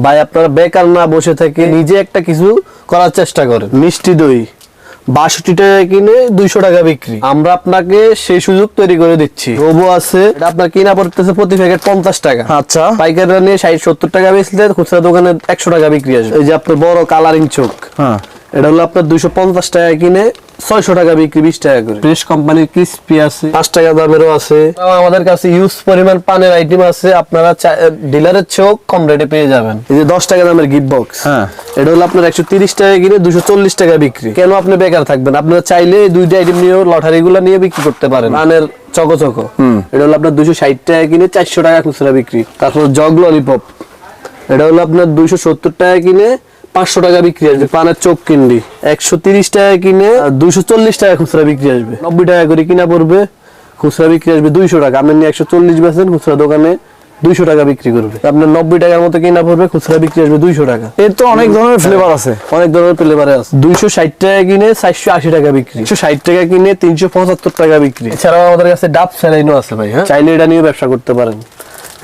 ভাই আপনারা বেকার না বসে থেকে নিজে একটা কিছু করার চেষ্টা করেন। মিষ্টি দই ৬২ টাকা কিনে ২০০ টাকা বিক্রি, আমরা আপনাকে সেই সুযোগ তৈরি করে দিচ্ছি। রোবো আছে, এটা আপনার কিনা পড়তেছে প্রতি প্যাকেট ৫০ টাকা। আচ্ছা, পাইকাররা নিয়ে ৬০-৭০ টাকা বেচলে খুচরা দোকানে ১০০ টাকা বিক্রি আসবে। এই যে আপনার বড় কালারিং চোখ, হ্যাঁ, এটা হলো আপনার ২৫০ টাকা কিনে ৬০০ টাকা বিক্রি, ২০ টাকা করে। ফ্রেশ কোম্পানির ক্রিসপি আছে, ৫ টাকা দামেরও আছে। আমাদের কাছে ইউজ পরিমাণ পানের আইটেম আছে, আপনারা ডিলারের চেয়েও কম রেটে পেয়ে যাবেন। এই যে ১০ টাকা দামের গিফট বক্স, হ্যাঁ, এটা হলো আপনার ১৩০ টাকা কিনে ২৪০ টাকা বিক্রি। কেন আপনি বেকার থাকবেন? আপনারা চাইলে এই দুইটা আইটেম নিয়েও লটারি গুলা নিয়ে বিক্রি করতে পারেন। পানের চকো চকো, এটা হলো আপনার ২৬০ টাকা কিনে ৪০০ টাকা খুচরা বিক্রি। তারপর জগ ললিপপ, এটা হলো আপনার ২৭০ টাকা কিনে ৫০০ টাকা বিক্রি আসবে। পানের চোখ কিনলি ১৩০ টাকা কিনে ২৪০ টাকা খুচরা বিক্রি আসবে। ৯০ টাকা করে কিনা পড়বে, খুচরা বিক্রি আসবে ২০০ টাকা। আপনি ১৪০ বেচেন, খুচরা দোকানে ২০০ টাকা বিক্রি করবে। আপনার ৯০ টাকার মতো কিনা পড়বে, খুচরা বিক্রি আসবে ২০০ টাকা। এর তো অনেক ধরনের ফ্লেভার আছে, অনেক ধরনের ফ্লেভারে আছে। ২৬০ টাকা কিনে ৪৮০ টাকা বিক্রি, ১৬০ টাকা কিনে ৩৭৫ টাকা বিক্রি। এছাড়াও আমাদের কাছে ডাব স্যালাইনও আছে ভাই। হ্যাঁ, চাইলে এটা নিয়ে ব্যবসা করতে পারেন।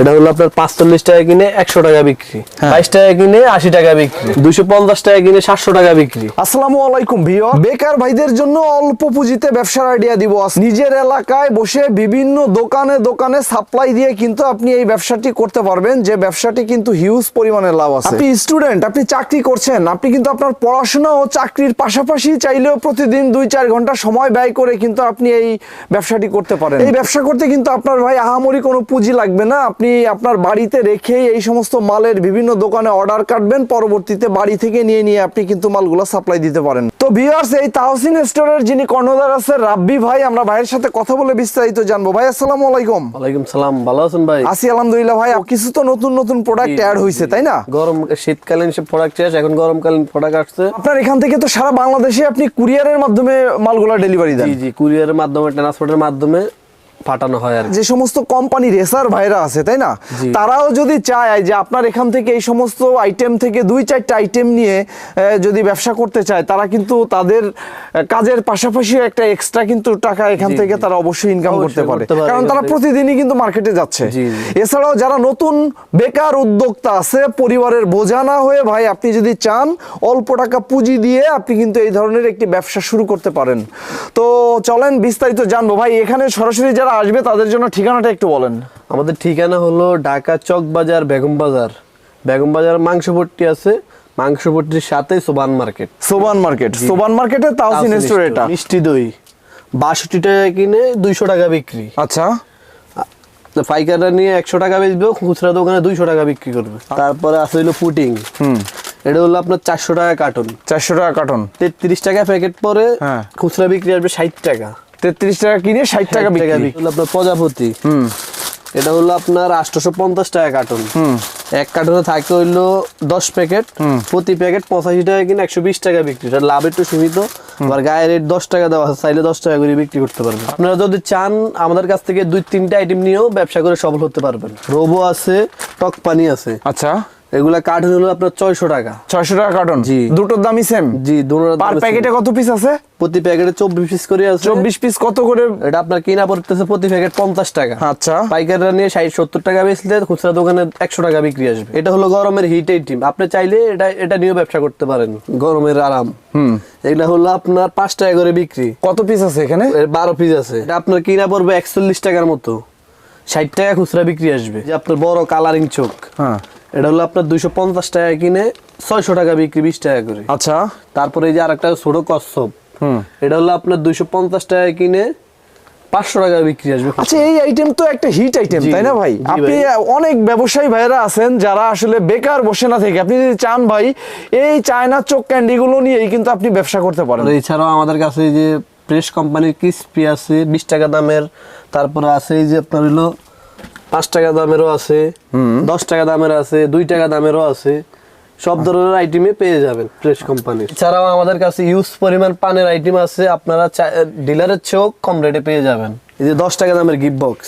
এটা হলো আপনার ৪৫ টাকা কিনে ১০০ টাকা বিক্রি, ২২ টাকা কিনে ৮০ টাকা বিক্রি, ২৫০ টাকা কিনে ৭০০ টাকা বিক্রি। আসসালামু আলাইকুম ভিউয়ার, বেকার ভাইদের জন্য অল্প পুঁজিতে ব্যবসার আইডিয়া দিব। নিজের এলাকায় বসে বিভিন্ন দোকানে দোকানে সাপ্লাই দিয়ে কিন্তু আপনি এই ব্যবসাটি করতে পারবেন, যে ব্যবসাটি কিন্তু হিউজ পরিমাণে লাভ আছে। আপনি স্টুডেন্ট, আপনি চাকরি করছেন, আপনি কিন্তু আপনার পড়াশোনা ও চাকরির পাশাপাশি চাইলেও প্রতিদিন ২-৪ ঘন্টা সময় ব্যয় করে কিন্তু আপনি এই ব্যবসাটি করতে পারেন। এই ব্যবসা করতে কিন্তু আপনার ভাই আহামরি কোনো পুঁজি লাগবে না। আপনি আপনার বাড়িতে রেখেই এই সমস্ত মালের বিভিন্ন দোকানে অর্ডার কাটবেন, পরবর্তীতে বাড়ি থেকে নিয়ে আপনি কিন্তু মালগুলো সাপ্লাই দিতে পারেন। তো ভিউয়ার্স, এই তাহসিন স্টোরের যিনি কর্ণধার আছে রাব্বি ভাই, আমরা ভাইয়ের সাথে কথা বলে বিস্তারিত জানবো। ভাই আসসালামু আলাইকুম। ওয়ালাইকুম সালাম, ভালো আছেন ভাই? আছি আলহামদুলিল্লাহ। ভাই কিছু তো নতুন নতুন প্রোডাক্ট অ্যাড হয়েছে, তাই না? গরম শীতকালীন সব প্রোডাক্ট শেষ, এখন গরমকালীন প্রোডাক্ট আসছে। আপনার এখান থেকে তো সারা বাংলাদেশে আপনি কুরিয়ারের মাধ্যমে মালগুলো ডেলিভারি দেন? জি জি, কুরিয়ারের মাধ্যমে, ট্রান্সপোর্টের মাধ্যমে পাঠানো হয়। আর যে সমস্ত কোম্পানি রেসার ভাইরা আছে, তাই না, তারাও যদি চায় যে আপনার এখান থেকে এই সমস্ত আইটেম থেকে ২-৪টা আইটেম নিয়ে যদি ব্যবসা করতে চায়, তারা কিন্তু তাদের কাজের পাশাপাশি একটা এক্সট্রা কিন্তু টাকা এখান থেকে তারা অবশ্যই ইনকাম করতে পারে, কারণ তারা প্রতিদিনই কিন্তু মার্কেটে যাচ্ছে। এছাড়াও যারা নতুন বেকার উদ্যোক্তা আছে, পরিবারের বোঝা না হয়ে ভাই আপনি যদি চান অল্প টাকা পুঁজি দিয়ে আপনি কিন্তু এই ধরনের একটি ব্যবসা শুরু করতে পারেন। তো চলেন বিস্তারিত জানবো। ভাই এখানে সরাসরি যারা আসবে তাদের জন্য ঠিকানাটা একটু বলেন। আমাদের ঠিকানা হলো ঢাকা চক বাজার, বেগম বাজার। বেগম বাজার মাংসপট্টি আছে, মাংসপট্টির সাথে সোবান মার্কেট। সোবান মার্কেট, সোবান মার্কেটে তাহসিন স্টোর। এটা মিষ্টি দই ৬২ টাকা কিনে ২০০ টাকা বিক্রি। আচ্ছা, পাইকাররা নিয়ে ১০০ টাকা বেচবে, খুচরা দোকানে ২০০ টাকা বিক্রি করবে। তারপরে আছে হলো পুটিং, এটা হলো আপনার ৪০০ টাকা কার্টন। ৪০০ টাকা কার্টন, ৩৩ টাকা প্যাকেট পরে, খুচরা বিক্রি আসবে ৬০ টাকা। ৩৩ টাকা কিনে ৬০ টাকা বিক্রি। আপনার প্রজাপতি, এটা হলো আপনার ৮৫০ টাকা কার্টন। এক কার্টনে থাকে হইলো ১০ প্যাকেট, প্রতি প্যাকেট ৮৫ টাকা কিনে ১২০ টাকা বিক্রি। লাভ একটু সীমিত, আর গায়ের রেট 10 টাকা দেওয়া আছে, চাইলে ১০ টাকা করে বিক্রি করতে পারবেন। আপনারা যদি চান আমাদের কাছ থেকে ২-৩টা আইটেম নিয়েও ব্যবসা করে সফল হতে পারবেন। রোবো আছে, টক পানি আছে। আচ্ছা, এগুলা কার্টন হলো আপনার ৬০০ টাকা। ৬০০ টাকা কার্টন? জি। দুটোর দামই সেম? জি, দুটোর দাম। পার প্যাকেটে কত পিস আছে? প্রতি প্যাকেটে ২৪ পিস করে আছে। ২৪ পিস কত করে? এটা আপনার কিনা পড়তেছে প্রতি প্যাকেট ৫০ টাকা। আচ্ছা, পাইকাররা নিয়ে ৬০-৭০ টাকা বেচলে খুচরা দোকানে ১০০ টাকা বিক্রি আসবে। এটা হলো গরমের হিট আইটেম, আপনি চাইলে এটা নিয়েও ব্যবসা করতে পারেন, গরমের আরাম। এটা হলো আপনার ৫ টাকা করে বিক্রি। কত পিস আছে এখানে? ১২ পিস আছে। এটা আপনার কিনা পড়বে ৪১ টাকার মতো, ৬০ টাকা খুচরা বিক্রি আসবে। যে আপনার বড় কালারিং চোখ, এটা হলো আপনার ২৫০ টাকা কিনে ৬০০ টাকা বিক্রি, ২০ টাকা করে। আচ্ছা, তারপরে এই যে আরেকটা ছোট কচ্ছপ, এটা হলো আপনার ২৫০ টাকা কিনে ৫০০ টাকা বিক্রি আসবে। আচ্ছা, এই আইটেম তো একটা হিট আইটেম, তাই না ভাই? আপনি অনেক ব্যবসায়ী ভাইরা আছেন যারা আসলে বেকার বসে না থেকে, আপনি যদি চান ভাই এই চায়না চোখ ক্যান্ডি গুলো নিয়েই কিন্তু আপনি ব্যবসা করতে পারেন। এছাড়াও আমাদের কাছে এই যে প্রেস কোম্পানির ক্রিসপি আছে ২০ টাকা দামের, তারপরে আছে এই যে আপনার হলো ৫ টাকা দামেরও আছে, ১০ টাকা দামের আছে, ২ টাকা দামেরও আছে। সব ধরনের আইটেমে পেয়ে যাবেন প্রেস কোম্পানির। এছাড়াও আমাদের কাছে ইউজ পরিমাণ পানের আইটেম আছে, আপনারা ডিলারের চেয়েও কম রেটে পেয়ে যাবেন। এই যে ১০ টাকা দামের গিফট বক্স,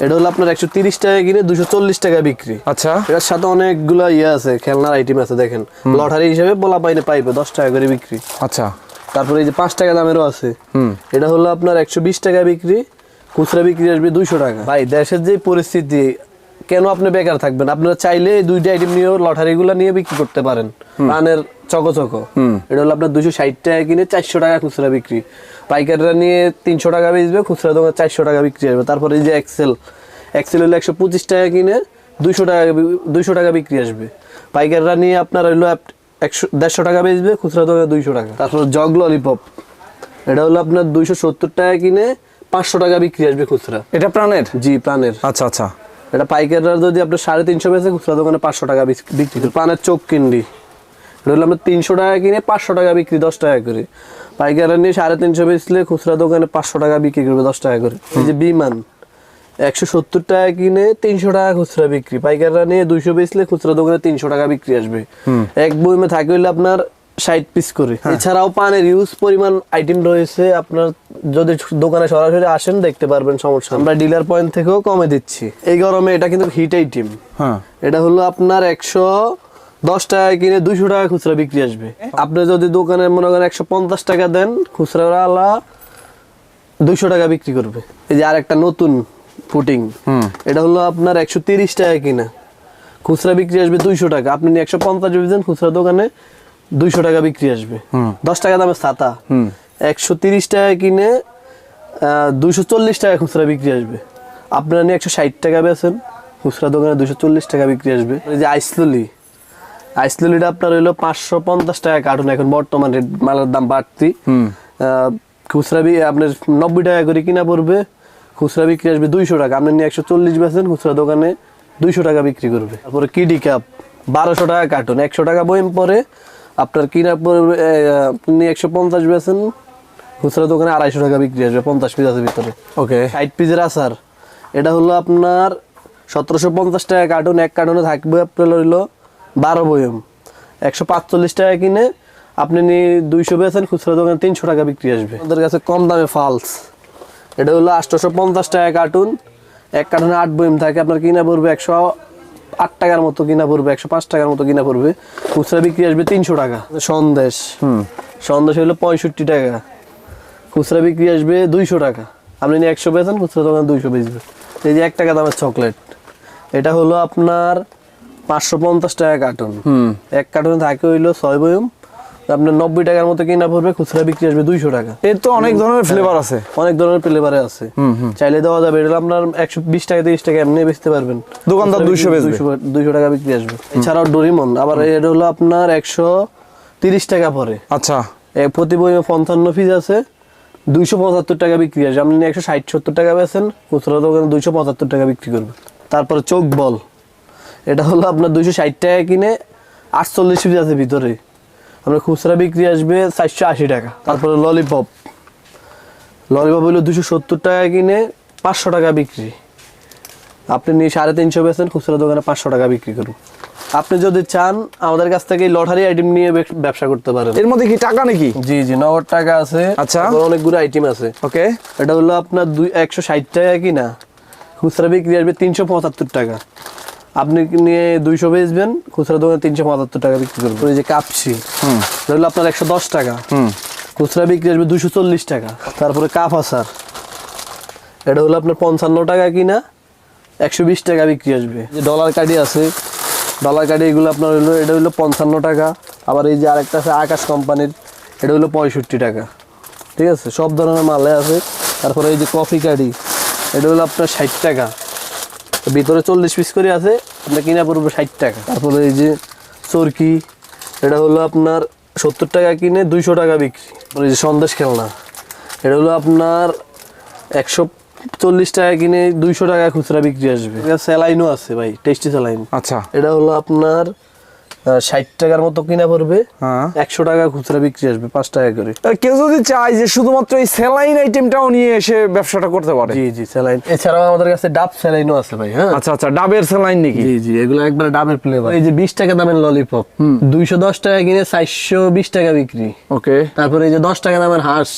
এটা হলো আপনার ১৩০ টাকা কিনে ২৪০ টাকা বিক্রি। আচ্ছা, এটার সাথে অনেকগুলো আছে, খেলনার আইটেম আছে, দেখেন লটারি হিসেবে বলা পাইনে পাইবে ১০ টাকা করে বিক্রি। আচ্ছা, তারপরে এই যে ৫ টাকা দামেরও আছে, এটা হলো আপনার ১২০ টাকা বিক্রি, খুচরা বিক্রি আসবে ২০০ টাকা। ভাই দেশের যে পরিস্থিতি, কেন আপনি বেকার থাকবেন? আপনারা চাইলে এই দুইটা আইটেম নিয়ে লটারিগুলো নিয়ে বিক্রি করতে পারেন। পানের চকো চকো, এটা হলো আপনার 260 টাকা কিনে 400 টাকা খুচরা বিক্রি, পাইকাররা নিয়ে 300 টাকা বেচবে, খুচরা দোকানে 400 টাকা বিক্রি আসবে। তারপরে এই যে এক্সেল হলো 125 টাকা কিনে 200 টাকা বিক্রি আসবে, পাইকাররা নিয়ে আপনার হইলো 150 টাকা বেচবে, খুচরা দোকানে 200 টাকা। তারপর জগ ললিপপ, এটা হলো আপনার 270 টাকা কিনে 500 টাকা বিক্রি আসবে খুচরা। এটা প্রাণের? জি, প্রাণের। আচ্ছা আচ্ছা। এটা পাইকাররা যদি আপনার 350 বেচে, খুচরা দোকানে 500 টাকা বিক্রি করে। প্রাণের চোখ কিনলি, এটা হলো আপনার 300 টাকা কিনে 500 টাকা বিক্রি 10 টাকা করে, পাইকাররা নিয়ে 350 বেচলে খুচরা দোকানে 500 টাকা বিক্রি করবে 10 টাকা করে। এই যে বিমান 170 টাকা কিনে 300 টাকা খুচরা বিক্রি, পাইকাররা নিয়ে 200 বেচলে খুচরা দোকানে 300 টাকা বিক্রি আসবে। এক বইমে থাকে হইলে আপনার 60 পিস করে। এছাড়াও পানের ইউজ পরিমাণ আইটেম রয়েছে, আপনার যদি দোকানে সরাসরি আসেন দেখতে পারবেন, সমস্যা। আমরা ডিলার পয়েন্ট থেকেও কমে দিচ্ছি এই গরমে। এটা কিন্তু হিট আইটেম। হ্যাঁ, এটা হলো আপনার 110 টাকা কিনে 200 টাকা খুচরা বিক্রি আসবে। আপনি যদি দোকানে মনে করেন 150 টাকা দেন, খুচরা 200 টাকা বিক্রি করবে। এই যে আরেকটা নতুন ফুটিং, এটা হলো আপনার 130 টাকা কিনা, খুচরা বিক্রি আসবে 200 টাকা। আপনি 150 বেচেন, খুচরা দোকানে 200 টাকা বিক্রি আসবে। 10 টাকা দামের ছাতা 130 টাকা কিনে 240 টাকা খুচরা বিক্রি আসবে। আপনারা নিয়ে 160 টাকা বেচেন, খুচরা দোকানে 240 টাকা বিক্রি আসবে। এই যে আইসলুলিটা আপনার হইলো 550 টাকা কার্টুন, এখন বর্তমান রেট মালের দাম বাড়তি। খুচরা আপনার 90 টাকা করে কিনা পড়বে, খুচরা বিক্রি আসবে 200 টাকা। আপনি নিয়ে 140 বেচেন, খুচরা দোকানে 200 টাকা বিক্রি করবে। তারপরে কিডি কাপ 1200 টাকা কার্টুন, 100 টাকা বইম পরে আপনার কিনা পড়বে, আপনি 150 বেচেন, খুচরা দোকানে 250 টাকা বিক্রি আসবে, 50 পিস আছে ভিতরে। ওকে। 60 পিসের আচার, এটা হলো আপনার 1750 টাকা কার্টুন, এক কার্টুনে থাকবে আপনার হইলো 12 বয়ম, 145 টাকা কিনে আপনি নিয়ে 200 বেচেন, খুচরা দোকানে 300 টাকা বিক্রি আসবে। আমাদের কাছে কম দামে ফালস, এটা হলো 850 টাকা কার্টুন, এক কার্টুনে 8 বয়ম থাকে, আপনার কিনা পড়বে 108 টাকার মতো কিনা পড়বে, 105 টাকার মতো কিনা পড়বে, খুচরা বিক্রি আসবে 300 টাকা। সন্দেশ হলো 65 টাকা, খুচরা বিক্রি আসবে 200 টাকা। আপনি নিয়ে 100 বেচেন, খুচরা দোকানে 200 বেচবে। এই যে 1 টাকা দামের চকলেট, এটা হলো আপনার 550 টাকা কার্টুন, এক কার্টুনে থাকে হইলো 6 বয়ম, আপনার 90 টাকার মতো কিনা পড়বে, খুচরা বিক্রি আসবে 200 টাকা। এর তো অনেক ধরনের ফ্লেভার আছে, অনেক ধরনের ফ্লেভারে আছে, চাইলে দেওয়া যাবে। এটা আপনার 120 টাকা 30 টাকা এমনি বেচতে পারবেন, দোকানদার 200 বেচবে, 200 টাকা বিক্রি আসবে। এছাড়াও ডোরিমন আবার এটা হলো আপনার 130 টাকা পরে। আচ্ছা, প্রতি বইমে 55 পিস আছে, 275 টাকা বিক্রি আসবে। আপনি 160-70 টাকা বেচেন, খুচরা দোকানে 275 টাকা বিক্রি করবে। তারপরে চোখ বল, এটা হলো আপনার 260 টাকা কিনে 48 পিস আছে ভিতরে, আপনার খুচরা বিক্রি আসবে 480 টাকা। তারপরে ললিপপ হলো 270 টাকা কিনে 500 টাকা বিক্রি, আপনি নিয়ে 350 বেচেন, খুচরা দোকানে 500 টাকা বিক্রি করুন। আপনি যদি চান আমাদের কাছ থেকে লটারি আইটেম নিয়ে ব্যবসা করতে পারেন। এর মধ্যে কি টাকা নাকি? জি, নগদ টাকা আছে। আচ্ছা, অনেকগুলো আইটেম আছে। ওকে। এটা হলো আপনার 160 টাকা কিনা, খুচরা বিক্রি আসবে 375 টাকা, আপনি নিয়ে 200 বেচবেন, খুচরা দোকানে 375 টাকা বিক্রি করবেন। এই যে কাপসি, এটা হলো আপনার 110 টাকা, খুচরা বিক্রি আসবে 240 টাকা। তারপরে কাপ আচার, এটা হলো আপনার 55 টাকা কিনা 120 টাকা বিক্রি আসবে। যে ডলার কাঠি আছে, ডলার কাঠি এগুলো আপনার হলো, এটা হলো 55 টাকা। আবার এই যে আরেকটা আছে আকাশ কোম্পানির, এটা হলো 65 টাকা। ঠিক আছে, সব ধরনের মালে আছে। তারপরে এই যে কফি কাঠি, এটা হলো আপনার 60 টাকা, ভিতরে 40 পিস করে আছে, আপনার কিনা পড়বে 60 টাকা। তারপরে এই যে চরকি, এটা হলো আপনার 70 টাকা কিনে 200 টাকা বিক্রি। এই যে সন্দেশ খেলনা, এটা হলো আপনার 140 টাকা কিনে 200 টাকা খুচরা বিক্রি আসবে। স্যালাইনও আছে ভাই, টেস্টি স্যালাইন। আচ্ছা, এটা হলো আপনার 60 টাকার মতো কিনা পড়বে, 100 টাকা খুচরা বিক্রি আসবে 5 টাকা করে। কেউ যদি চায় যে শুধুমাত্র এই স্যালাইন আইটেমটাও নিয়ে এসে ব্যবসাটা করতে পারে? জি, স্যালাইন। এছাড়াও আমাদের কাছে ডাব স্যালাইনও আছে ভাই। হ্যাঁ, আচ্ছা, ডাবের স্যালাইন নাকি? জি, এগুলো একবারে ডাবের ফ্লেভার। এই যে 20 টাকা দামের ললিপপ, 210 টাকা কিনে 420 টাকা বিক্রি। ওকে। তারপরে এই যে 10 টাকা দামের হাঁস,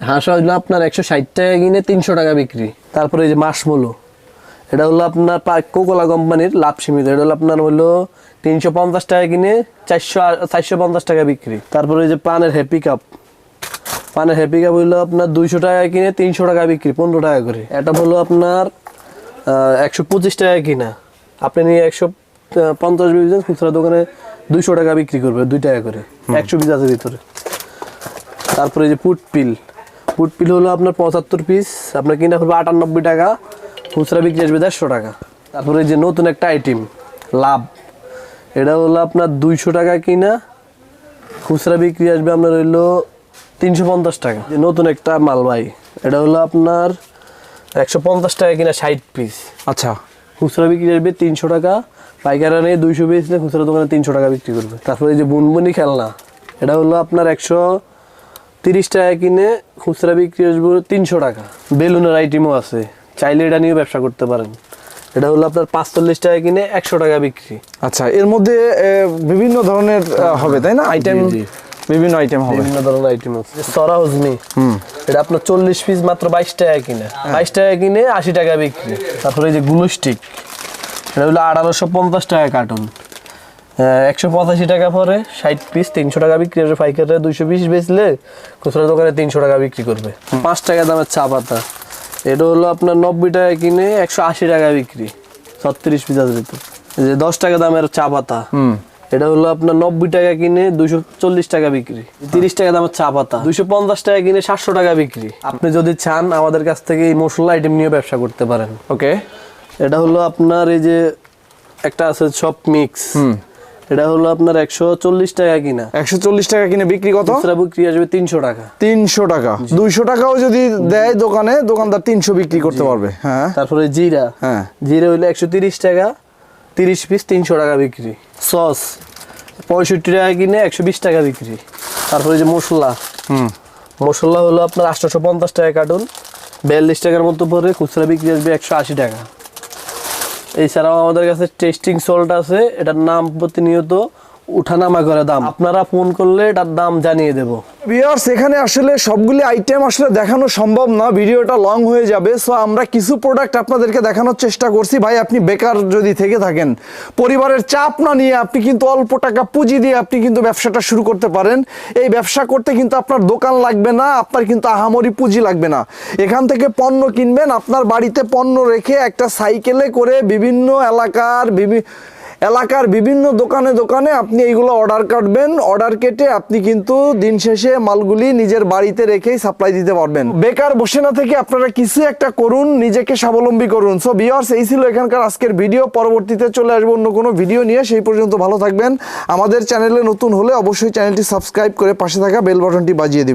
হাঁস হলো আপনার 160 টাকা কিনে 300 টাকা বিক্রি। তারপরে এই যে মাশমুলো, এটা হলো আপনার কোকোলা কোম্পানির লাভ সীমিত, এটা হলো আপনার হলো 350 টাকা কিনে 450 টাকা বিক্রি। তারপরে এই যে পানের হ্যাপি কাপ হইলো আপনার 200 টাকা কিনে 300 টাকা বিক্রি, 15 টাকা করে। এটা হলো আপনার 125 টাকা কিনা, আপনি নিয়ে 150 পিস দেন, খুচরা দোকানে 200 টাকা বিক্রি করবে, 2 টাকা করে, 100 পিস আছে ভিতরে। তারপরে এই যে পুট পিল হলো আপনার 75 পিস, আপনার কিনা করবে 98 টাকা, খুচরা বিক্রি আসবে 150 টাকা। তারপরে এই যে নতুন একটা আইটেম লাভ, এটা হলো আপনার 200 টাকা কিনা, খুচরা বিক্রি আসবে আপনার হইলো 350 টাকা। যে নতুন একটা মাল ভাই, এটা হলো আপনার 150 টাকা কিনা 60 পিস, আচ্ছা, খুচরা বিক্রি আসবে 300 টাকা, পাইকারা নিয়ে 200 পিস নিয়ে খুচরা দোকানে 300 টাকা বিক্রি করবে। তারপরে এই যে বুনবুনি খেলনা, এটা হলো আপনার 130 টাকা কিনে, খুচরা বিক্রি আসবে 300 টাকা। বেলুনের আইটেমও আছে, চাইলে এটা নিয়ে ব্যবসা করতে পারেন। এটা হলো আপনার 45 টাকা কিনে, 100 টাকা বিক্রি। আচ্ছা, এর মধ্যে বিভিন্ন ধরনের হবে তাই না আইটেম? জি। বিভিন্ন আইটেম হবে, বিভিন্ন ধরনের আইটেম আছে। সরা হজমি, এটা আপনার 40 পিস মাত্র 22 টাকা কিনে, 22 টাকা কিনে 80 টাকা বিক্রি। তারপরে এই যে গ্লু স্টিক, এটা হলো 1850 টাকা কার্টন, 185 টাকা পরে 60 পিস 300 টাকা বিক্রি হবে। পাইকারে 200 পিস বেচলে খুচরা দোকানে 300 টাকা বিক্রি করবে। 5 টাকা দামের চা পাতা, এটা হলো আপনার 90 টাকা কিনে, 180 টাকা বিক্রি, 36 পিস আছে ভিতরে। এই যে 10 টাকা দামের চা পাতা, এটা হলো আপনার 90 টাকা কিনে, 240 টাকা বিক্রি। 30 টাকা দামের চা পাতা, 250 টাকা কিনে, 700 টাকা বিক্রি। আপনি যদি চান আমাদের কাছ থেকে এই মশলা আইটেম নিয়ে ব্যবসা করতে পারেন। ওকে। এটা হলো আপনার এই যে একটা আছে সব মিক্স, এটা হলো আপনার 140 টাকা কিনা, 140 টাকা কিনে বিক্রি কত? খুচরা বিক্রি আসবে 300 টাকা। 300 টাকা, 200 টাকাও যদি দেয় দোকানে, দোকানদার 300 বিক্রি করতে পারবে। হ্যাঁ। তারপরে জিরা, হ্যাঁ, জিরা হইলো 130 টাকা, 30 পিস 300 টাকা বিক্রি। সস 65 টাকা কিনে, 120 টাকা বিক্রি। তারপরে যে মশলা, মশলা হলো আপনার 850 টাকা কার্টুন, 42 টাকার মতো পরে, খুচরা বিক্রি আসবে 180 টাকা। এছাড়াও আমাদের কাছে টেস্টিং সল্ট আছে, এটার নাম প্রতিনিয়ত উঠানামা করে দাম, আপনারা ফোন করলে এটার দাম জানিয়ে দেব। ভিউয়ার্স, এখানে আসলে সবগুলি আইটেম আসলে দেখানো সম্ভব না, ভিডিওটা লং হয়ে যাবে। সো আমরা কিছু প্রোডাক্ট আপনাদেরকে দেখানোর চেষ্টা করছি। ভাই, আপনি বেকার যদি থেকে থাকেন, পরিবারের চাপ না নিয়ে আপনি কিন্তু অল্প টাকা পুঁজি দিয়ে আপনি কিন্তু ব্যবসাটা শুরু করতে পারেন। এই ব্যবসা করতে কিন্তু আপনার দোকান লাগবে না, আপনার কিন্তু আহামরি পুঁজি লাগবে না। এখান থেকে পণ্য কিনবেন, আপনার বাড়িতে পণ্য রেখে একটা সাইকেলে করে বিভিন্ন এলাকার বিভিন্ন দোকানে দোকানে আপনি এইগুলো অর্ডার কাটবেন, অর্ডার কেটে আপনি কিন্তু দিন শেষে মালগুলি নিজের বাড়িতে রেখেই সাপ্লাই দিতে পারবেন। বেকার বসে না থেকে আপনারা কিছু একটা করুন, নিজেকে স্বাবলম্বী করুন। সো ভিউয়ার্স, এই ছিল এখানকার আজকের ভিডিও। পরবর্তীতে চলে আসবো অন্য কোনো ভিডিও নিয়ে, সেই পর্যন্ত ভালো থাকবেন। আমাদের চ্যানেলে নতুন হলে অবশ্যই চ্যানেলটি সাবস্ক্রাইব করে পাশে থাকা বেল বাটনটি বাজিয়ে দিবেন।